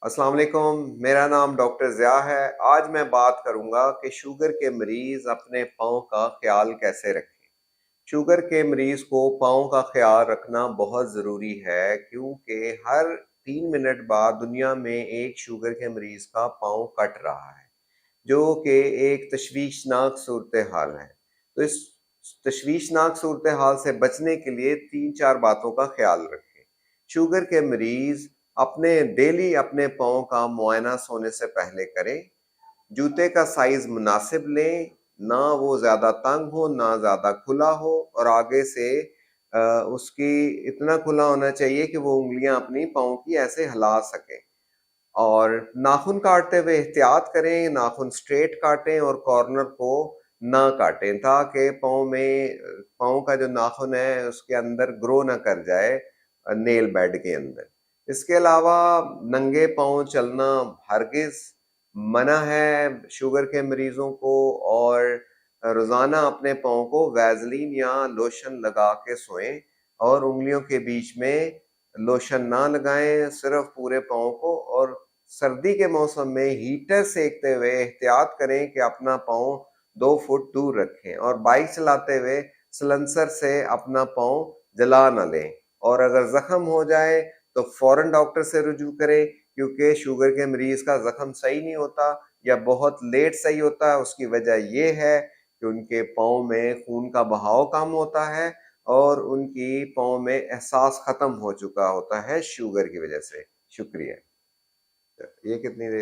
अस्सलाम वालेकुम, मेरा नाम डॉक्टर ज़िया है। आज मैं बात करूंगा कि शुगर के मरीज़ अपने पाँव का ख्याल कैसे रखें। शुगर के मरीज़ को पाँव का ख्याल रखना बहुत ज़रूरी है क्योंकि हर 3 मिनट बाद दुनिया में एक शुगर के मरीज़ का पाँव कट रहा है, जो कि एक तशवीशनाक सूरत हाल है। तो इस तशवीशनाक सूरत हाल से बचने के लिए 3-4 बातों का ख्याल रखें। शुगर के मरीज़ डेली अपने पाँव का मुआयना सोने से पहले करें। जूते का साइज़ मुनासिब लें, ना वो ज़्यादा तंग हो, ना ज़्यादा खुला हो, और आगे से उसकी इतना खुला होना चाहिए कि वो उँगलियाँ अपनी पाँव की ऐसे हिला सकें। और नाखून काटते हुए एहतियात करें, नाखून स्ट्रेट काटें और कॉर्नर को ना काटें, ताकि पाँव का जो नाखून है उसके अंदर ग्रो ना कर जाए नेल बेड के अंदर। इसके अलावा नंगे पाँव चलना हरगिज़ मना है शुगर के मरीजों को, और रोज़ाना अपने पाँव को वैज़लीन या लोशन लगा के सोएं, और उंगलियों के बीच में लोशन ना लगाएं, सिर्फ पूरे पाँव को। और सर्दी के मौसम में हीटर सेकते हुए एहतियात करें कि अपना पाँव 2 फुट दूर रखें, और बाइक चलाते हुए सिलेंसर से अपना पाँव जला ना लें। और अगर जख्म हो जाए तो फौरन डॉक्टर से रुजू करें, क्योंकि शुगर के मरीज का जख्म सही नहीं होता या बहुत लेट सही होता है। उसकी वजह यह है कि उनके पाँव में खून का बहाव कम होता है, और उनकी पाँव में एहसास ख़त्म हो चुका होता है शुगर की वजह से। शुक्रिया। ये कितनी देर